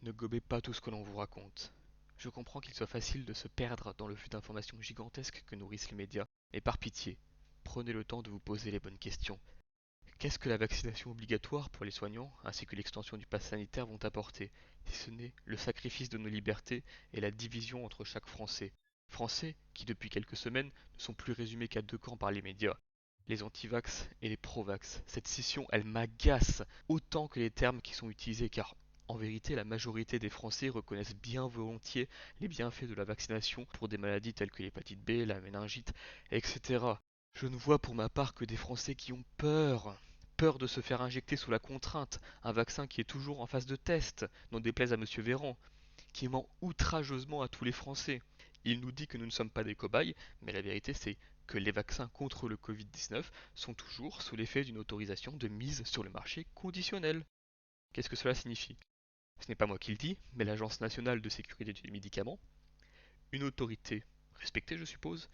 Ne gobez pas tout ce que l'on vous raconte. Je comprends qu'il soit facile de se perdre dans le flux d'informations gigantesques que nourrissent les médias, mais par pitié, prenez le temps de vous poser les bonnes questions. Qu'est-ce que la vaccination obligatoire pour les soignants ainsi que l'extension du pass sanitaire vont apporter, si ce n'est le sacrifice de nos libertés et la division entre chaque Français? Français qui depuis quelques semaines ne sont plus résumés qu'à deux camps par les médias. Les anti-vax et les pro-vax. Cette scission, elle m'agace autant que les termes qui sont utilisés car en vérité, la majorité des Français reconnaissent bien volontiers les bienfaits de la vaccination pour des maladies telles que l'hépatite B, la méningite, etc. Je ne vois pour ma part que des Français qui ont peur. Peur de se faire injecter sous la contrainte un vaccin qui est toujours en phase de test, n'en déplaise à Monsieur Véran, qui ment outrageusement à tous les Français. Il nous dit que nous ne sommes pas des cobayes, mais la vérité c'est que les vaccins contre le Covid-19 sont toujours sous l'effet d'une autorisation de mise sur le marché conditionnelle. Qu'est-ce que cela signifie? Ce n'est pas moi qui le dis, mais l'Agence nationale de sécurité du médicament, une autorité respectée je suppose,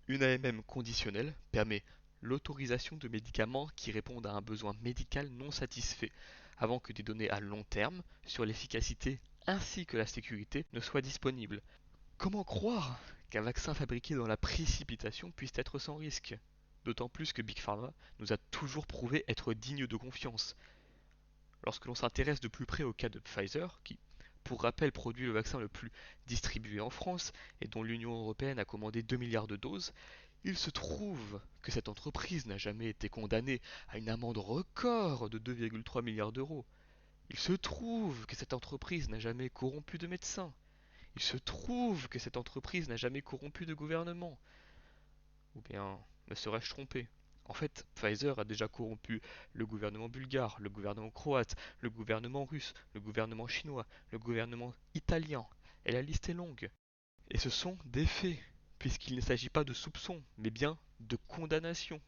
une AMM conditionnelle permet l'autorisation de médicaments qui répondent à un besoin médical non satisfait, avant que des données à long terme sur l'efficacité ainsi que la sécurité ne soient disponibles. Comment croire qu'un vaccin fabriqué dans la précipitation puisse être sans risque? D'autant plus que Big Pharma nous a toujours prouvé être digne de confiance. Lorsque l'on s'intéresse de plus près au cas de Pfizer, qui, pour rappel, produit le vaccin le plus distribué en France et dont l'Union européenne a commandé 2 milliards de doses, il se trouve que cette entreprise n'a jamais été condamnée à une amende record de 2,3 milliards d'euros. Il se trouve que cette entreprise n'a jamais corrompu de médecins. Il se trouve que cette entreprise n'a jamais corrompu de gouvernement. Ou bien me serais-je trompé? En fait, Pfizer a déjà corrompu le gouvernement bulgare, le gouvernement croate, le gouvernement russe, le gouvernement chinois, le gouvernement italien. Et la liste est longue. Et ce sont des faits, puisqu'il ne s'agit pas de soupçons, mais bien de condamnations.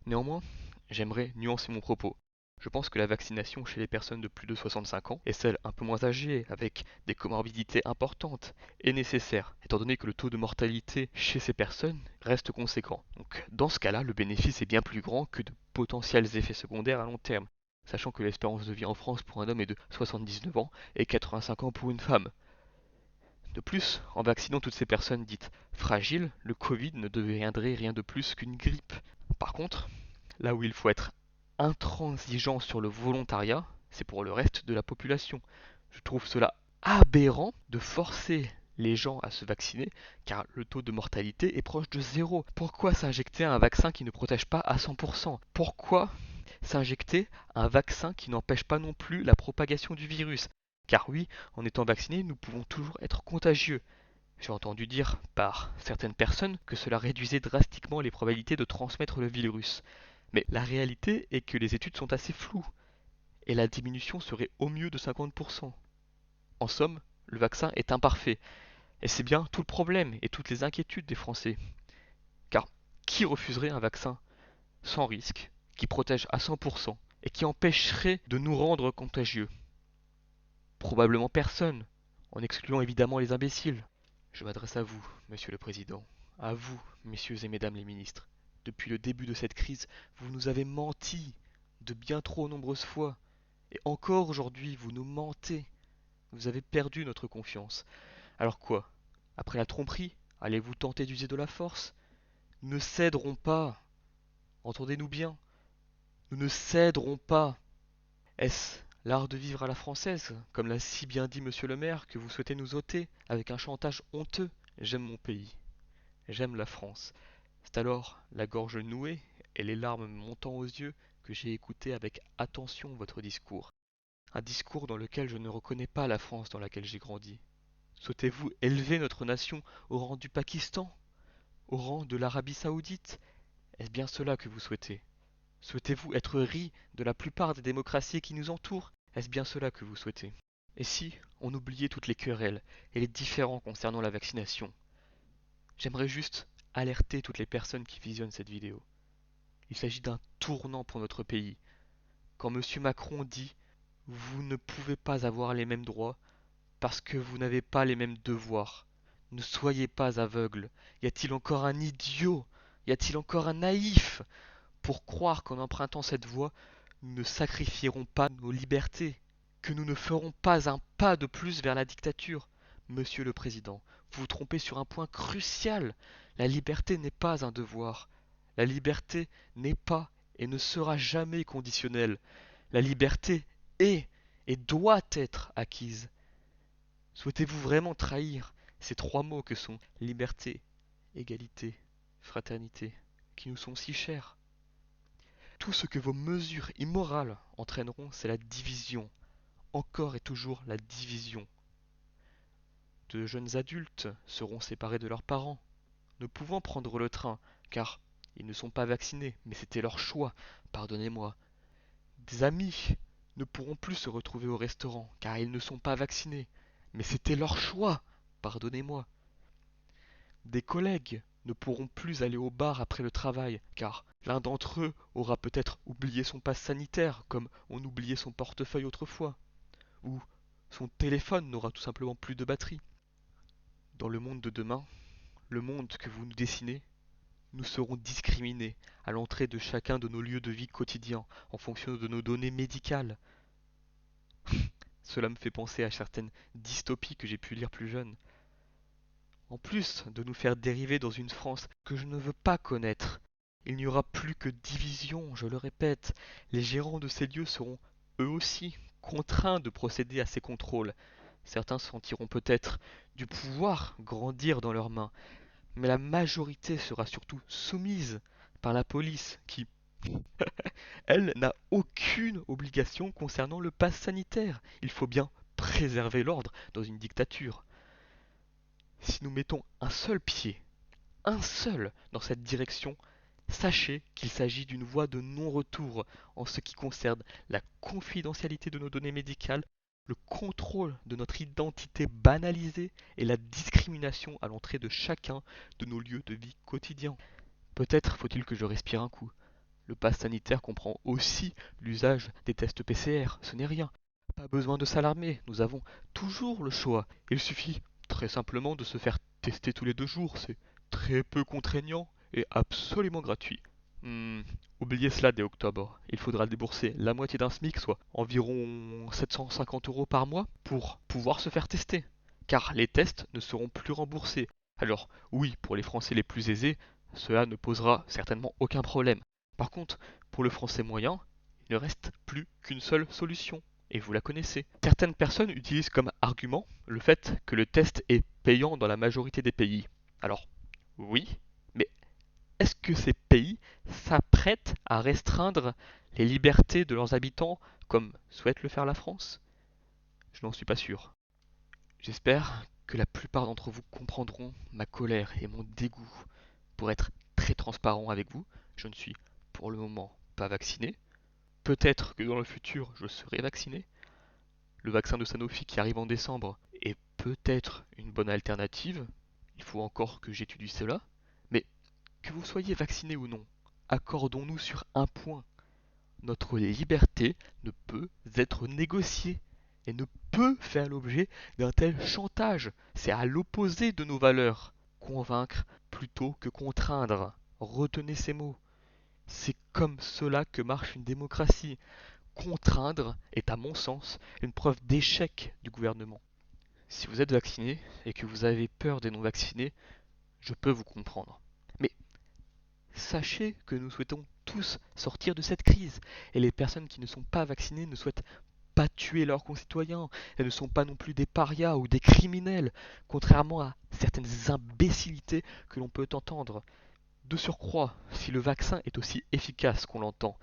Néanmoins, j'aimerais nuancer mon propos. Je pense que la vaccination chez les personnes de plus de 65 ans et celles un peu moins âgées, avec des comorbidités importantes, est nécessaire, étant donné que le taux de mortalité chez ces personnes reste conséquent. Donc, dans ce cas-là, le bénéfice est bien plus grand que de potentiels effets secondaires à long terme, sachant que l'espérance de vie en France pour un homme est de 79 ans et 85 ans pour une femme. De plus, en vaccinant toutes ces personnes dites fragiles, le Covid ne deviendrait rien de plus qu'une grippe. Par contre, là où il faut être intransigeant sur le volontariat, c'est pour le reste de la population. Je trouve cela aberrant de forcer les gens à se vacciner car le taux de mortalité est proche de zéro. Pourquoi s'injecter un vaccin qui ne protège pas à 100%? Pourquoi s'injecter un vaccin qui n'empêche pas non plus la propagation du virus? Car oui, en étant vacciné, nous pouvons toujours être contagieux. J'ai entendu dire par certaines personnes que cela réduisait drastiquement les probabilités de transmettre le virus. Mais la réalité est que les études sont assez floues, et la diminution serait au mieux de 50%. En somme, le vaccin est imparfait, et c'est bien tout le problème et toutes les inquiétudes des Français. Car qui refuserait un vaccin sans risque, qui protège à 100%, et qui empêcherait de nous rendre contagieux? Probablement personne, en excluant évidemment les imbéciles. Je m'adresse à vous, Monsieur le Président, à vous, Messieurs et Mesdames les ministres. Depuis le début de cette crise, vous nous avez menti de bien trop nombreuses fois. Et encore aujourd'hui, vous nous mentez. Vous avez perdu notre confiance. Alors quoi? Après la tromperie, allez-vous tenter d'user de la force? Nous ne céderons pas. Entendez-nous bien. Nous ne céderons pas. Est-ce l'art de vivre à la française, comme l'a si bien dit Monsieur le maire, que vous souhaitez nous ôter avec un chantage honteux? J'aime mon pays. J'aime la France. C'est alors, la gorge nouée et les larmes montant aux yeux, que j'ai écouté avec attention votre discours. Un discours dans lequel je ne reconnais pas la France dans laquelle j'ai grandi. Souhaitez-vous élever notre nation au rang du Pakistan? Au rang de l'Arabie Saoudite? Est-ce bien cela que vous souhaitez? Souhaitez-vous être ri de la plupart des démocraties qui nous entourent? Est-ce bien cela que vous souhaitez? Et si on oubliait toutes les querelles et les différends concernant la vaccination? J'aimerais juste alerter toutes les personnes qui visionnent cette vidéo. Il s'agit d'un tournant pour notre pays. Quand Monsieur Macron dit vous ne pouvez pas avoir les mêmes droits parce que vous n'avez pas les mêmes devoirs. Ne soyez pas aveugles. Y a-t-il encore un idiot? Y a-t-il encore un naïf pour croire qu'en empruntant cette voie, nous ne sacrifierons pas nos libertés? que nous ne ferons pas un pas de plus vers la dictature. Monsieur le Président, vous vous trompez sur un point crucial. La liberté n'est pas un devoir. La liberté n'est pas et ne sera jamais conditionnelle. La liberté est et doit être acquise. Souhaitez-vous vraiment trahir ces trois mots que sont liberté, égalité, fraternité, qui nous sont si chers? Tout ce que vos mesures immorales entraîneront, c'est la division, encore et toujours la division. De jeunes adultes seront séparés de leurs parents, ne pouvant prendre le train, car ils ne sont pas vaccinés, mais c'était leur choix, pardonnez-moi. Des amis ne pourront plus se retrouver au restaurant, car ils ne sont pas vaccinés, mais c'était leur choix, pardonnez-moi. Des collègues ne pourront plus aller au bar après le travail, car l'un d'entre eux aura peut-être oublié son passe sanitaire, comme on oubliait son portefeuille autrefois, ou son téléphone n'aura tout simplement plus de batterie. Dans le monde de demain, le monde que vous nous dessinez, nous serons discriminés à l'entrée de chacun de nos lieux de vie quotidiens en fonction de nos données médicales. Cela me fait penser à certaines dystopies que j'ai pu lire plus jeune. En plus de nous faire dériver dans une France que je ne veux pas connaître, il n'y aura plus que division, je le répète. Les gérants de ces lieux seront eux aussi contraints de procéder à ces contrôles. Certains sentiront peut-être du pouvoir grandir dans leurs mains, mais la majorité sera surtout soumise par la police qui, elle, n'a aucune obligation concernant le pass sanitaire. Il faut bien préserver l'ordre dans une dictature. Si nous mettons un seul, dans cette direction, sachez qu'il s'agit d'une voie de non-retour en ce qui concerne la confidentialité de nos données médicales, le contrôle de notre identité banalisée et la discrimination à l'entrée de chacun de nos lieux de vie quotidiens. Peut-être faut-il que je respire un coup. Le pass sanitaire comprend aussi l'usage des tests PCR, ce n'est rien. Pas besoin de s'alarmer, nous avons toujours le choix. Il suffit très simplement de se faire tester tous les 2 jours, c'est très peu contraignant et absolument gratuit. Hmm, oubliez cela dès octobre. Il faudra débourser la moitié d'un SMIC, soit environ 750 € par mois, pour pouvoir se faire tester. Car les tests ne seront plus remboursés. Alors, oui, pour les Français les plus aisés, cela ne posera certainement aucun problème. Par contre, pour le Français moyen, il ne reste plus qu'une seule solution. Et vous la connaissez. Certaines personnes utilisent comme argument le fait que le test est payant dans la majorité des pays. Alors, oui, mais est-ce que ces pays s'apprêtent à restreindre les libertés de leurs habitants comme souhaite le faire la France? Je n'en suis pas sûr. J'espère que la plupart d'entre vous comprendront ma colère et mon dégoût. Pour être très transparent avec vous, je ne suis pour le moment pas vacciné. Peut-être que dans le futur, je serai vacciné. Le vaccin de Sanofi qui arrive en décembre est peut-être une bonne alternative. Il faut encore que j'étudie cela. Mais que vous soyez vacciné ou non, accordons-nous sur un point. Notre liberté ne peut être négociée et ne peut faire l'objet d'un tel chantage. C'est à l'opposé de nos valeurs. Convaincre plutôt que contraindre. Retenez ces mots. C'est comme cela que marche une démocratie. Contraindre est à mon sens une preuve d'échec du gouvernement. Si vous êtes vacciné et que vous avez peur des non-vaccinés, je peux vous comprendre. Mais sachez que nous souhaitons tous sortir de cette crise et les personnes qui ne sont pas vaccinées ne souhaitent pas tuer leurs concitoyens. Elles ne sont pas non plus des parias ou des criminels, contrairement à certaines imbécilités que l'on peut entendre. De surcroît, si le vaccin est aussi efficace qu'on l'entend,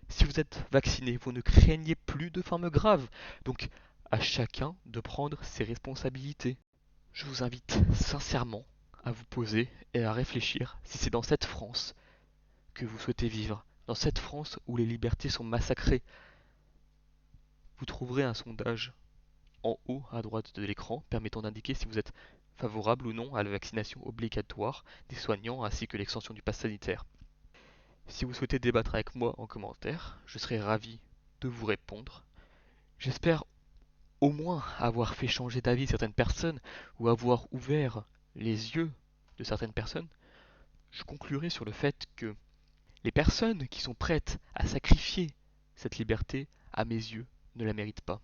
si vous êtes vacciné, vous ne craignez plus de formes graves. Donc, à chacun de prendre ses responsabilités. Je vous invite sincèrement à vous poser et à réfléchir si c'est dans cette France que vous souhaitez vivre, dans cette France où les libertés sont massacrées. Vous trouverez un sondage en haut à droite de l'écran permettant d'indiquer si vous êtes favorable ou non à la vaccination obligatoire des soignants ainsi que l'extension du pass sanitaire. Si vous souhaitez débattre avec moi en commentaire, je serai ravi de vous répondre. J'espère au moins avoir fait changer d'avis certaines personnes ou avoir ouvert les yeux de certaines personnes. Je conclurai sur le fait que les personnes qui sont prêtes à sacrifier cette liberté, à mes yeux, ne la méritent pas.